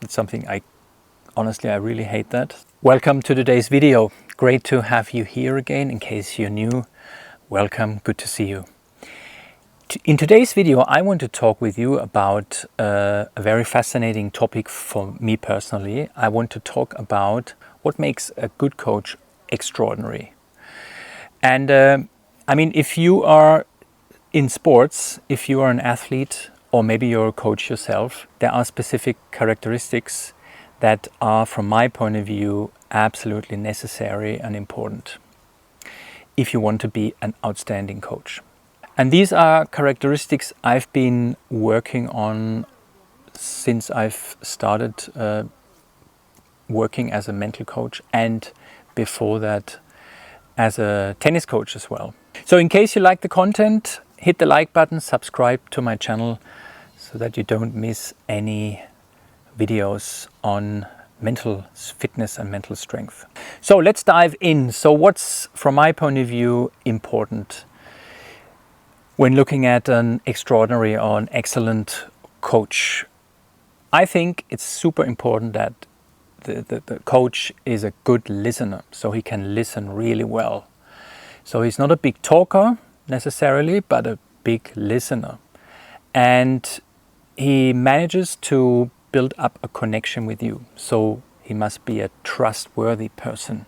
It's something I really hate that. Welcome to today's video. Great to have you here again. In case you're new, welcome, good to see you. In today's video, I want to talk with you about a very fascinating topic for me personally. I want to talk about what makes a good coach extraordinary. And if you are in sports, if you are an athlete, or maybe you're a coach yourself, there are specific characteristics that are, from my point of view, absolutely necessary and important if you want to be an outstanding coach. And these are characteristics I've been working on since I've started working as a mental coach, and before that as a tennis coach as well. So in case you like the content, hit the like button, subscribe to my channel so that you don't miss any videos on mental fitness and mental strength. So let's dive in. So what's, from my point of view, important when looking at an extraordinary or an excellent coach? I think it's super important that the coach is a good listener, so he can listen really well. So he's not a big talker necessarily, but a big listener. And he manages to build up a connection with you. So he must be a trustworthy person,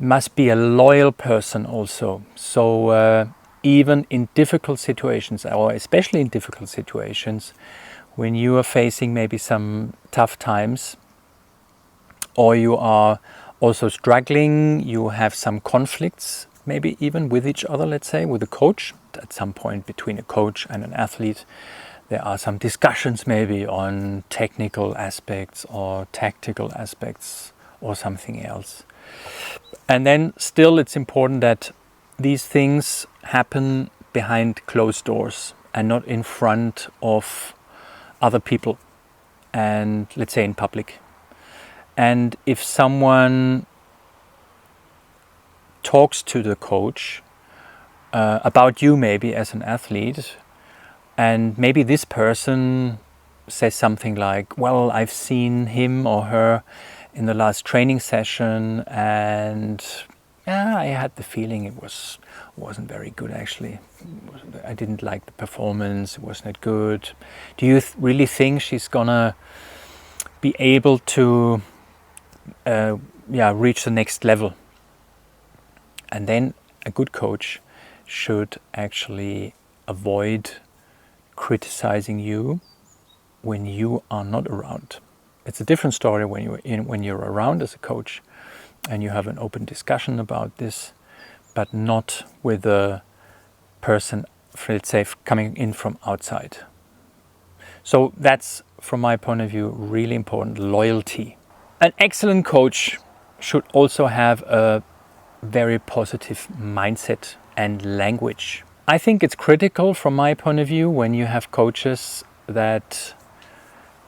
must be a loyal person also. So even in difficult situations, or especially in difficult situations, when you are facing maybe some tough times, or you are also struggling, you have some conflicts, maybe even with each other, let's say, with a coach. At some point between a coach and an athlete, there are some discussions maybe on technical aspects or tactical aspects or something else. And then still it's important that these things happen behind closed doors and not in front of other people, and let's say in public. And if someone talks to the coach about you maybe as an athlete, and maybe this person says something like, well, I've seen him or her in the last training session, and I had the feeling it wasn't very good actually. I didn't like the performance, it wasn't that good. Do you really think she's gonna be able to reach the next level? And then a good coach should actually avoid criticizing you when you are not around. It's a different story when you're around as a coach and you have an open discussion about this, but not with a person, let's say, coming in from outside. So that's, from my point of view, really important: loyalty. An excellent coach should also have a very positive mindset and language. I think it's critical, from my point of view, when you have coaches that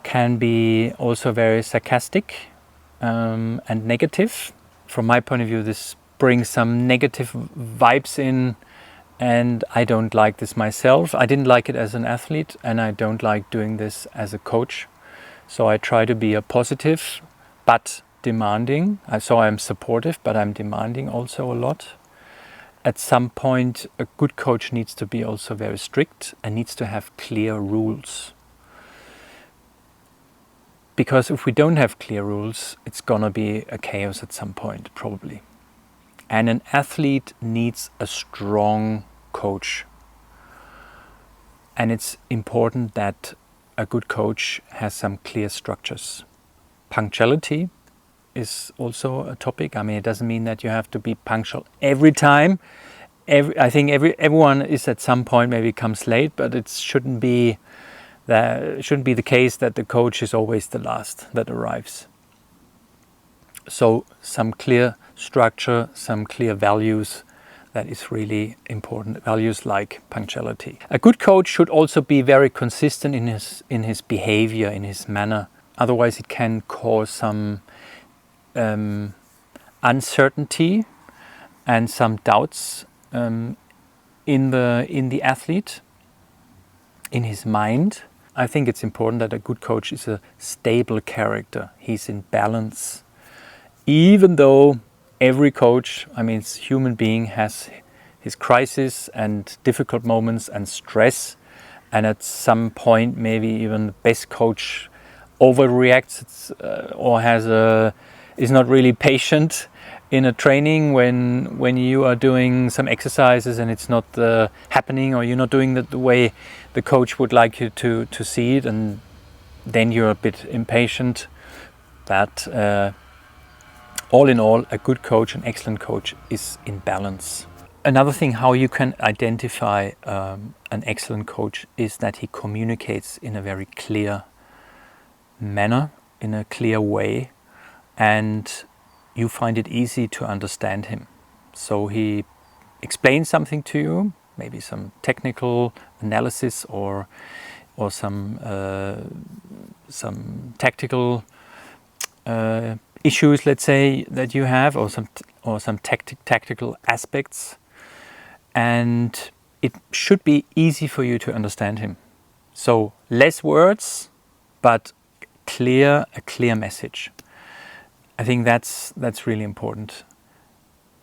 can be also very sarcastic and negative. From my point of view, this brings some negative vibes in, and I don't like this myself. I didn't like it as an athlete, and I don't like doing this as a coach. So I try to be a positive but demanding. So I'm supportive, but I'm demanding also a lot. At some point, a good coach needs to be also very strict and needs to have clear rules. Because if we don't have clear rules, it's gonna be a chaos at some point, probably. And an athlete needs a strong coach. And it's important that a good coach has some clear structures. Punctuality is also a topic. I mean, it doesn't mean that you have to be punctual every time. I think everyone is at some point maybe comes late, but it shouldn't be the case that the coach is always the last that arrives. So some clear structure, some clear values, that is really important. Values like punctuality. A good coach should also be very consistent in his behavior, in his manner. Otherwise, it can cause some uncertainty and some doubts in the athlete, in his mind. I think it's important that a good coach is a stable character. He's in balance. Even though every coach, I mean, it's human being, has his crisis and difficult moments and stress. And at some point, maybe even the best coach overreacts or is not really patient in a training when you are doing some exercises and it's not happening, or you're not doing it the way the coach would like you to see it, and then you're a bit impatient. But all in all, a good coach, an excellent coach, is in balance. Another thing how you can identify an excellent coach is that he communicates in a very clear manner, in a clear way, and you find it easy to understand him. So he explains something to you, maybe some technical analysis or some tactical issues, let's say, that you have, or some tactical aspects, and it should be easy for you to understand him. So less words, but a clear message. I think that's really important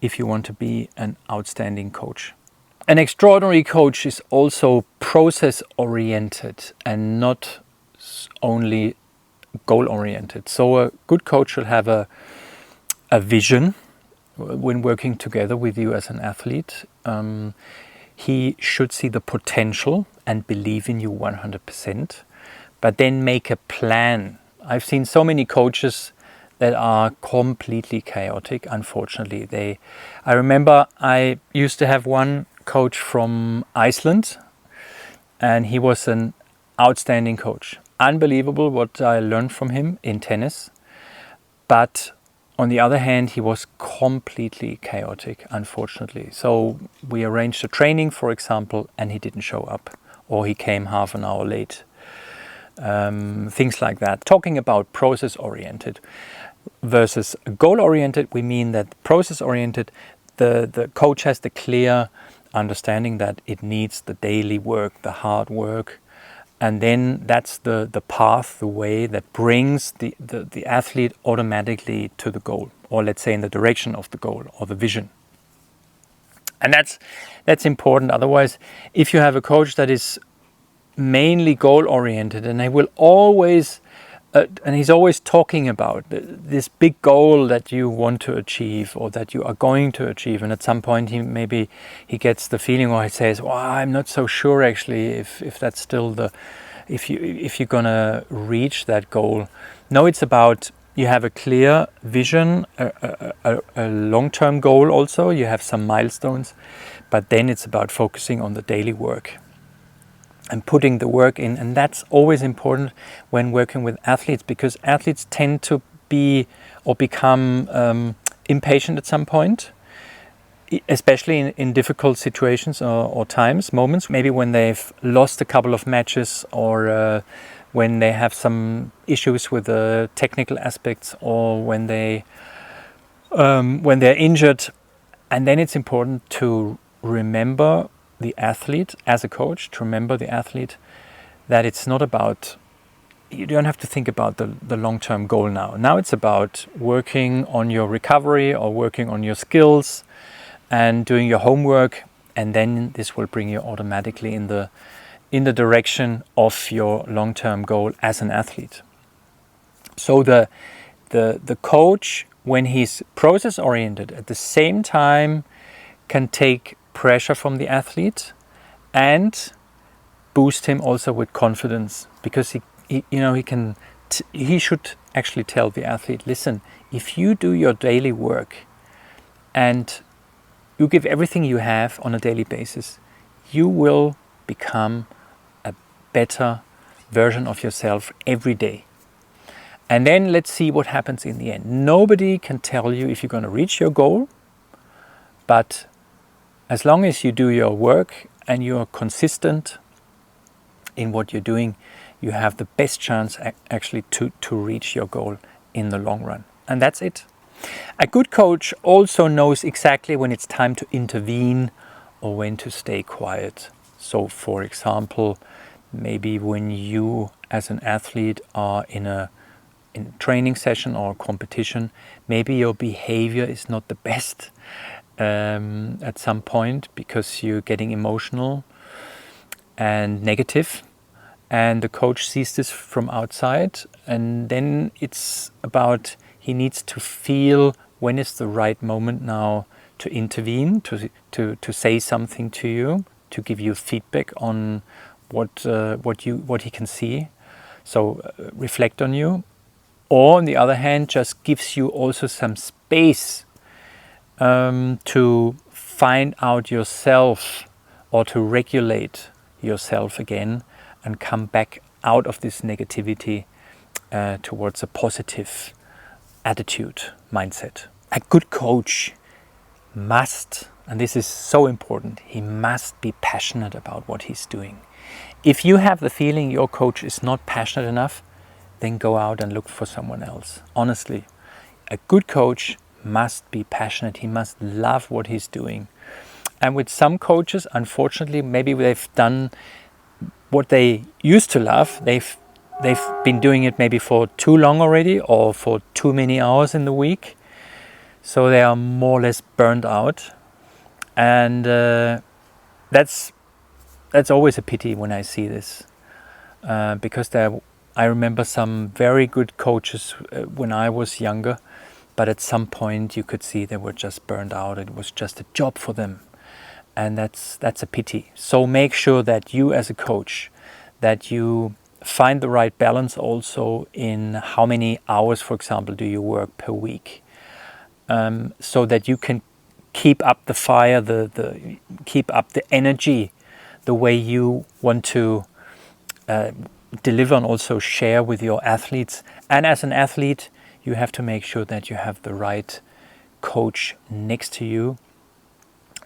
if you want to be an outstanding coach. An extraordinary coach is also process-oriented and not only goal-oriented. So a good coach should have a vision when working together with you as an athlete. He should see the potential and believe in you 100%, but then make a plan. I've seen so many coaches that are completely chaotic, unfortunately. I remember I used to have one coach from Iceland, and he was an outstanding coach. Unbelievable what I learned from him in tennis. But on the other hand, he was completely chaotic, unfortunately. So we arranged a training, for example, and he didn't show up, or he came half an hour late. Things like that. Talking about process-oriented versus goal-oriented, we mean that process-oriented, the coach has the clear understanding that it needs the daily work, the hard work, and then that's the path, the way that brings the athlete automatically to the goal, or let's say in the direction of the goal or the vision. And that's important. Otherwise, if you have a coach that is mainly goal-oriented, and he will always and he's always talking about this big goal that you want to achieve or that you are going to achieve, and at some point he gets the feeling, or he says, well, I'm not so sure actually if that's still if you're gonna reach that goal. No, it's about, you have a clear vision, a long-term goal also, you have some milestones, but then it's about focusing on the daily work and putting the work in. And that's always important when working with athletes, because athletes tend to be or become impatient at some point, especially in difficult situations or times, moments, maybe when they've lost a couple of matches, or when they have some issues with the technical aspects, or when they're injured. And then it's important to remember the athlete, as a coach, to remember the athlete that it's not about, you don't have to think about the long-term goal now. Now it's about working on your recovery or working on your skills and doing your homework, and then this will bring you automatically in the direction of your long-term goal as an athlete. So the coach, when he's process-oriented, at the same time can take pressure from the athlete and boost him also with confidence, because he should actually tell the athlete, listen, if you do your daily work and you give everything you have on a daily basis, you will become a better version of yourself every day. And then let's see what happens in the end. Nobody can tell you if you're going to reach your goal, but as long as you do your work and you are consistent in what you're doing, you have the best chance actually to reach your goal in the long run. And that's it. A good coach also knows exactly when it's time to intervene or when to stay quiet. So, for example, maybe when you as an athlete are in a training session or competition, maybe your behavior is not the best at some point because you're getting emotional and negative, and the coach sees this from outside, and then it's about he needs to feel when is the right moment now to intervene, to say something to you, to give you feedback on what he can see, so reflect on you. Or on the other hand, just gives you also some space to find out yourself or to regulate yourself again and come back out of this negativity towards a positive attitude, mindset. A good coach must, and this is so important, he must be passionate about what he's doing. If you have the feeling your coach is not passionate enough, then go out and look for someone else. Honestly, a good coach must be passionate. He must love what he's doing. And with some coaches, unfortunately, maybe they've done what they used to love. They've been doing it maybe for too long already, or for too many hours in the week. So they are more or less burned out. And that's always a pity when I see this. Because I remember some very good coaches when I was younger, but at some point you could see they were just burned out. It was just a job for them, and that's a pity. So make sure that you as a coach, that you find the right balance also in how many hours, for example, do you work per week, so that you can keep up the fire, keep up the energy, the way you want to deliver and also share with your athletes. And as an athlete, you have to make sure that you have the right coach next to you,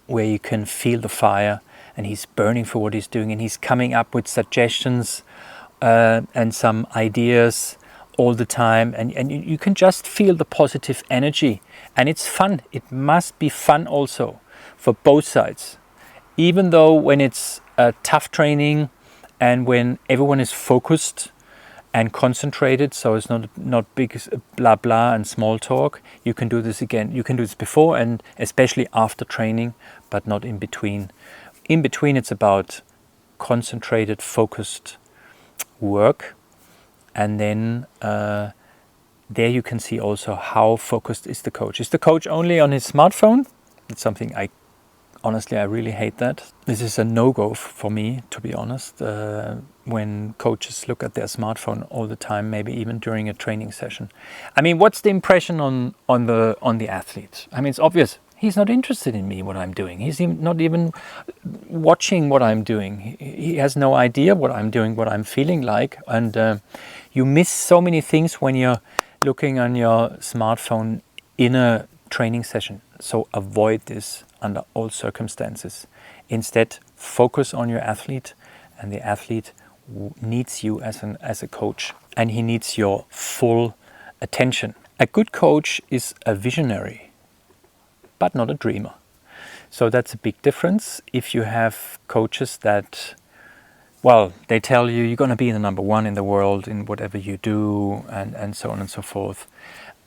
where you can feel the fire and he's burning for what he's doing and he's coming up with suggestions and some ideas all the time, and you can just feel the positive energy, and it's fun. It must be fun also for both sides, even though when it's tough training and when everyone is focused and concentrated, so it's not big blah blah and small talk. You can do this again. You can do this before and especially after training, but not in between. In between, it's about concentrated, focused work, and then there you can see also how focused is the coach. Is the coach only on his smartphone? It's something honestly, I really hate that. This is a no-go for me, to be honest, when coaches look at their smartphone all the time, maybe even during a training session. I mean, what's the impression on the athlete? I mean, it's obvious. He's not interested in me, what I'm doing. He's not even watching what I'm doing. He has no idea what I'm doing, what I'm feeling like. And you miss so many things when you're looking on your smartphone in a training session. So avoid this under all circumstances. Instead, focus on your athlete, and the athlete needs you as a coach, and he needs your full attention. A good coach is a visionary, but not a dreamer. So that's a big difference. If you have coaches that, well, they tell you you're going to be the number one in the world in whatever you do, and so on and so forth.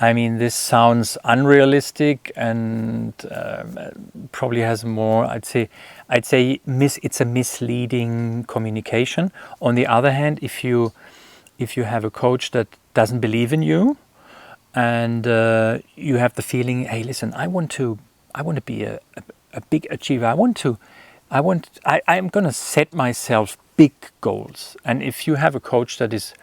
I mean, this sounds unrealistic and probably has more, I'd say it's a misleading communication. On the other hand, if you have a coach that doesn't believe in you, and you have the feeling, hey, listen, I want to be a big achiever. I'm going to set myself big goals. And if you have a coach that is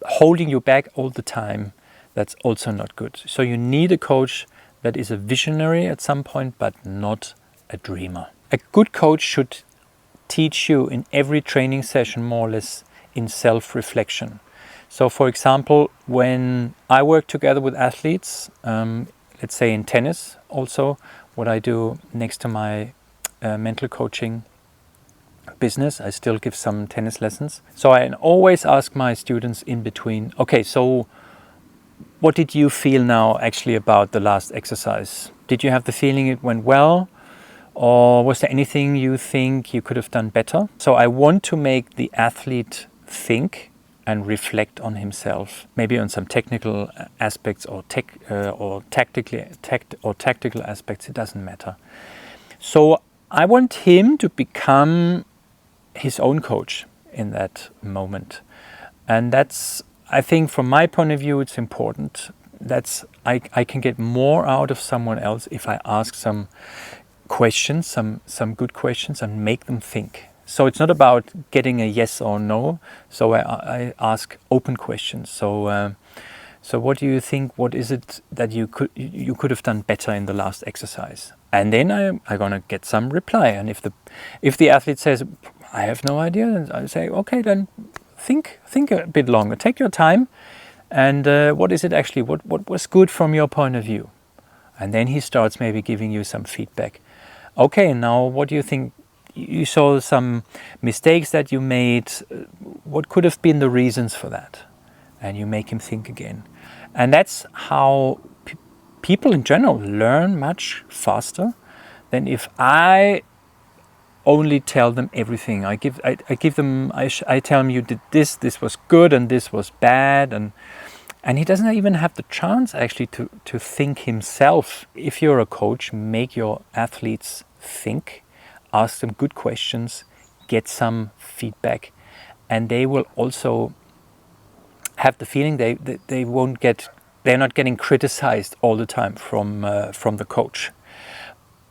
holding you back all the time, that's also not good. So you need a coach that is a visionary at some point, but not a dreamer. A good coach should teach you in every training session more or less in self-reflection. So for example, when I work together with athletes, let's say in tennis also, what I do next to my mental coaching business, I still give some tennis lessons. So I always ask my students in between, okay, so what did you feel now actually about the last exercise? Did you have the feeling it went well? Or was there anything you think you could have done better? So I want to make the athlete think and reflect on himself, maybe on some technical aspects or tactical aspects. It doesn't matter. So I want him to become his own coach in that moment, and that's, I think, from my point of view, it's important. I can get more out of someone else if I ask some questions, some good questions, and make them think. So it's not about getting a yes or no. So I ask open questions. So what do you think? What is it that you could have done better in the last exercise? And then I'm gonna get some reply. And if the athlete says, I have no idea, then I say, okay, then think a bit longer. Take your time. And what is it actually? What was good from your point of view? And then he starts maybe giving you some feedback. Okay, now what do you think? You saw some mistakes that you made. What could have been the reasons for that? And you make him think again. And that's how people in general learn much faster than if I only tell them everything. I tell them, you did this was good and this was bad, and he doesn't even have the chance actually to think himself. If you're a coach, make your athletes think, ask them good questions, get some feedback, and they will also have the feeling they're not getting criticized all the time from the coach,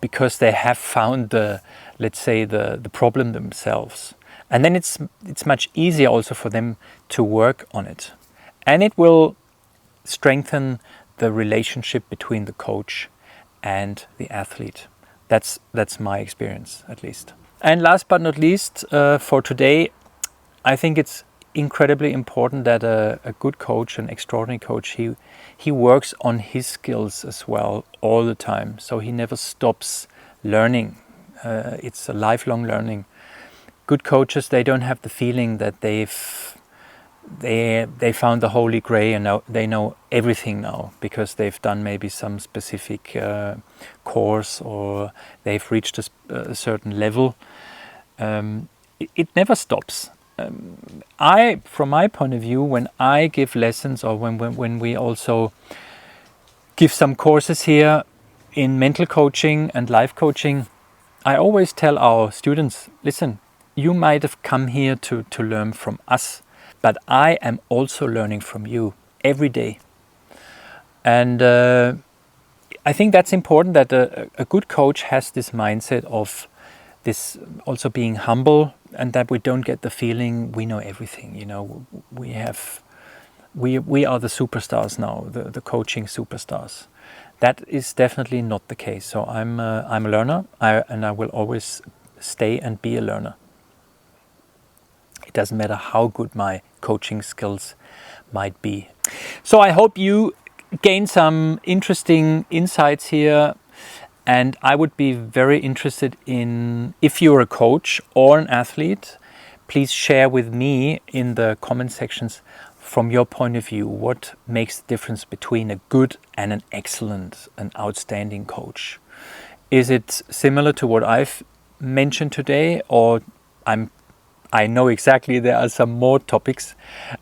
because they have found the problem themselves. And then it's much easier also for them to work on it, and it will strengthen the relationship between the coach and the athlete. That's my experience, at least. And last but not least, for today, I think it's incredibly important that a good coach, an extraordinary coach, he works on his skills as well all the time. So he never stops learning. It's a lifelong learning. Good coaches, they don't have the feeling that they found the holy grail and now they know everything now because they've done maybe some specific course or they've reached a certain level. It never stops. From my point of view, when I give lessons or when we also give some courses here in mental coaching and life coaching, I always tell our students, listen, you might have come here to learn from us, but I am also learning from you every day. And I think that's important, that a good coach has this mindset of this also being humble, and that we don't get the feeling we know everything. You know, we are the superstars now, the coaching superstars. That is definitely not the case. So I'm a learner, and I will always stay and be a learner. It doesn't matter how good my coaching skills might be. So I hope you gain some interesting insights here, and I would be very interested in, if you're a coach or an athlete, please share with me in the comment sections from your point of view what makes the difference between a good and an excellent, an outstanding coach. Is it similar to what I've mentioned today, or I know exactly there are some more topics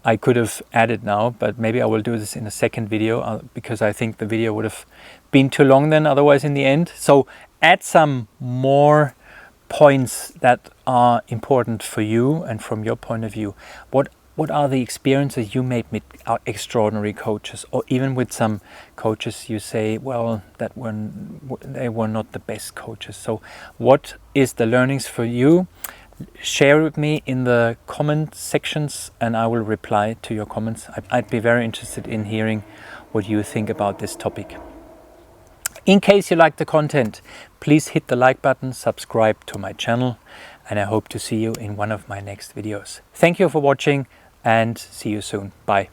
I could have added now, but maybe I will do this in a second video because I think the video would have been too long then otherwise in the end. So add some more points that are important for you and from your point of view. What are the experiences you made with extraordinary coaches, or even with some coaches you say, well, they were not the best coaches. So what is the learnings for you? Share it with me in the comment sections and I will reply to your comments. I'd be very interested in hearing what you think about this topic. In case you like the content, please hit the like button, subscribe to my channel, and I hope to see you in one of my next videos. Thank you for watching and see you soon. Bye.